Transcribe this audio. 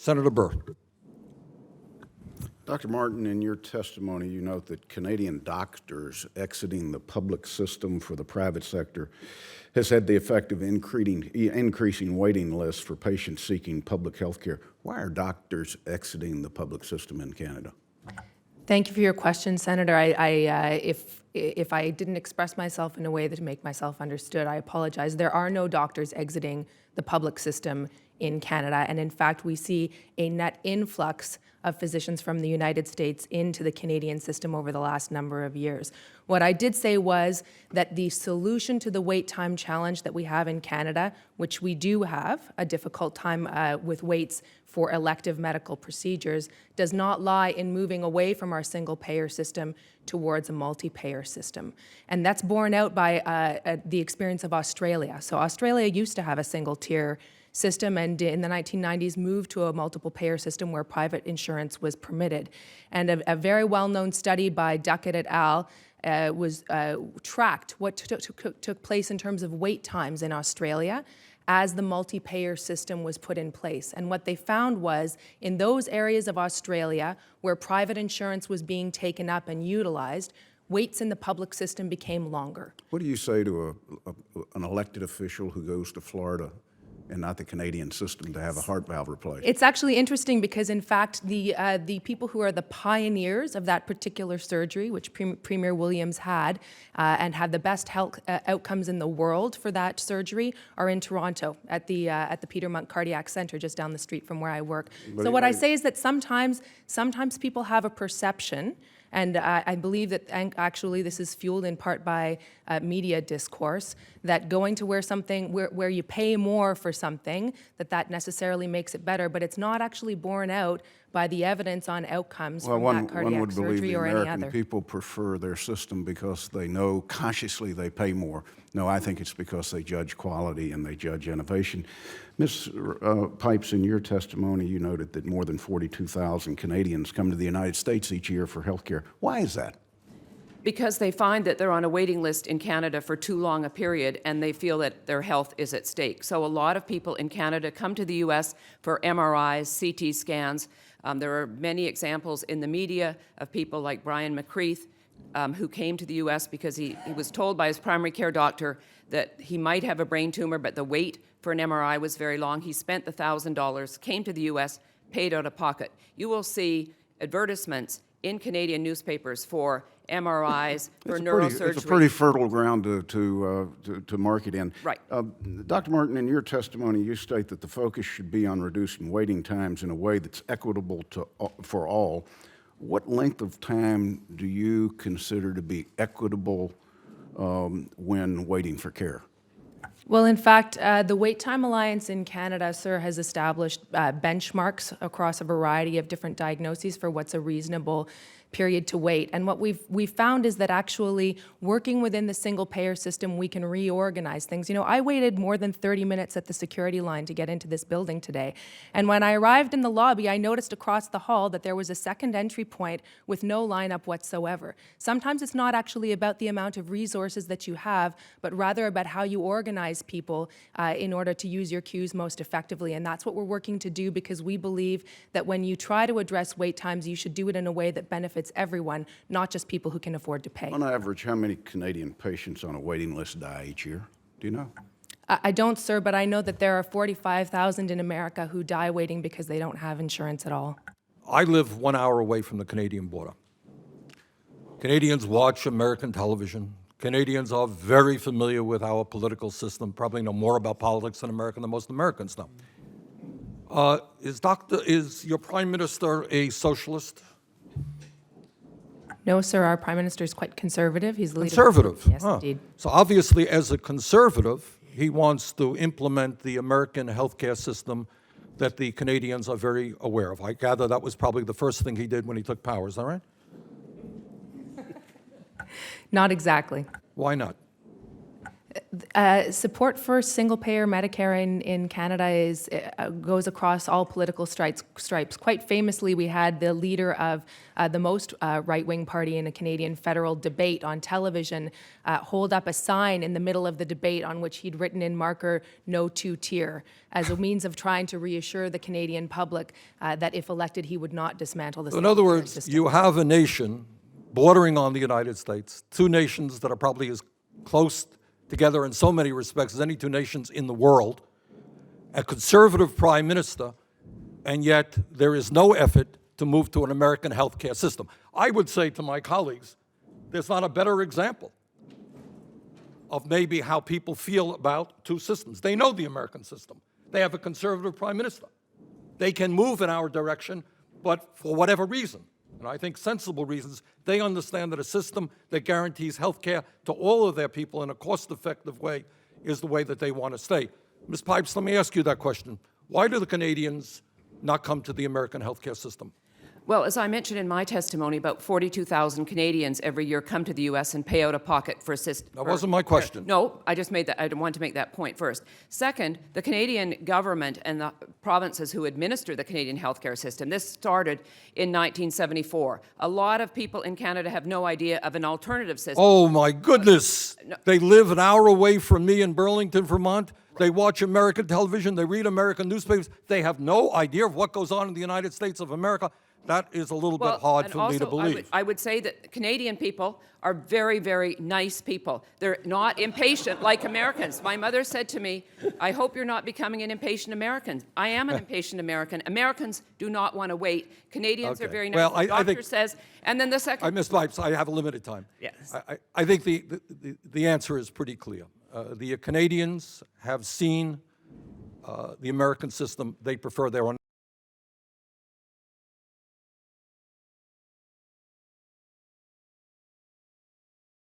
Senator Byrr. Dr. Martin, in your testimony, you note that Canadian doctors exiting the public system for the private sector has had the effect of increasing waiting lists for patients seeking public health care. Why are doctors exiting the public system in Canada? Thank you for your question, Senator. If I didn't express myself in a way that to make myself understood, I apologize. There are no doctors exiting the public system in Canada, and in fact, we see a net influx of physicians from the United States into the Canadian system over the last number of years. What I did say was that the solution to the wait time challenge that we have in Canada, which we do have a difficult time with waits for elective medical procedures, does not lie in moving away from our single payer system towards a multi-payer system. And that's borne out by the experience of Australia. So Australia used to have a single tier system, and in the 1990s moved to a multiple payer system where private insurance was permitted. And a very well-known study by Duckett et al. Tracked what took place in terms of wait times in Australia as the multi-payer system was put in place. And what they found was, in those areas of Australia where private insurance was being taken up and utilized, waits in the public system became longer. What do you say to an elected official who goes to Florida and not the Canadian system to have a heart valve replaced? It's actually interesting because, in fact, the people who are the pioneers of that particular surgery, which Premier Williams had, and had the best health outcomes in the world for that surgery, are in Toronto at the Peter Monk Cardiac Centre, just down the street from where I work. So what I say is that sometimes people have a perception. And I believe that actually this is fueled in part by media discourse, that going to where you pay more for something, that necessarily makes it better, but it's not actually borne out by the evidence on outcomes from that cardiac surgery or any other. One would believe the American people prefer their system because they know consciously they pay more. No, I think it's because they judge quality and they judge innovation. Ms. Pipes, in your testimony, you noted that more than 42,000 Canadians come to the United States each year for health care. Why is that? Because they find that they're on a waiting list in Canada for too long a period, and they feel that their health is at stake. So a lot of people in Canada come to the U.S. for MRIs, CT scans. There are many examples in the media of people like Brian McCreath, who came to the U.S. because he was told by his primary care doctor that he might have a brain tumor, but the wait for an MRI was very long. He spent the $1,000, came to the U.S., paid out of pocket. You will see advertisements in Canadian newspapers for MRIs, for neurosurgery. It's a pretty fertile ground to market in. Right. Dr. Martin, in your testimony, you state that the focus should be on reducing waiting times in a way that's equitable for all. What length of time do you consider to be equitable when waiting for care? Well, in fact, the Wait Time Alliance in Canada, sir, has established benchmarks across a variety of different diagnoses for what's a reasonable period to wait. And what we've found is that actually working within the single payer system, we can reorganize things. You know, I waited more than 30 minutes at the security line to get into this building today. And when I arrived in the lobby, I noticed across the hall that there was a second entry point with no lineup whatsoever. Sometimes it's not actually about the amount of resources that you have, but rather about how you organize people in order to use your queues most effectively. And that's what we're working to do, because we believe that when you try to address wait times, you should do it in a way that benefits everyone, not just people who can afford to pay. On average, how many Canadian patients on a waiting list die each year? Do you know? I don't, sir, but I know that there are 45,000 in America who die waiting because they don't have insurance at all. I live 1 hour away from the Canadian border. Canadians watch American television. Canadians are very familiar with our political system, probably know more about politics in America than most Americans know. Is your Prime Minister a socialist? No, sir, our Prime Minister is quite conservative. He's the leader. Conservative? Yes, indeed. So obviously, as a conservative, he wants to implement the American healthcare system that the Canadians are very aware of. I gather that was probably the first thing he did when he took power. Is that right? Not exactly. Why not? Support for single-payer Medicare in Canada goes across all political stripes. Quite famously, we had the leader of the most right-wing party in a Canadian federal debate on television hold up a sign in the middle of the debate on which he'd written in marker, "No two-tier," as a means of trying to reassure the Canadian public that if elected, he would not dismantle the So in other single-payer words, system. you have a nation bordering on the United States, two nations that are probably as close together in so many respects as any two nations in the world, a conservative prime minister, and yet there is no effort to move to an American healthcare system. I would say to my colleagues, there's not a better example of maybe how people feel about two systems. They know the American system. They have a conservative prime minister. They can move in our direction, but for whatever reason, and I think sensible reasons, they understand that a system that guarantees health care to all of their people in a cost-effective way is the way that they want to stay. Ms. Pipes, let me ask you that question. Why do the Canadians not come to the American healthcare system? Well, as I mentioned in my testimony, about 42,000 Canadians every year come to the U.S. and pay out of pocket for assistance. That wasn't my question. No, I just made that. I wanted to make that point first. Second, the Canadian government and the provinces who administer the Canadian healthcare system, this started in 1974. A lot of people in Canada have no idea of an alternative system. Oh, my goodness. They live an hour away from me in Burlington, Vermont. They watch American television. They read American newspapers. They have no idea of what goes on in the United States of America. That is a little bit hard and for me to also, believe. I would say that Canadian people are very, very nice people. They're not impatient like Americans. My mother said to me, I hope you're not becoming an impatient American. I am an impatient American. Americans do not want to wait. Canadians are Okay. very nice. Well, The I doctor think- says, and then the second. Ms. Pipes, I have a limited time. Yes. I think the answer is pretty clear. The Canadians have seen the American system. They prefer their own.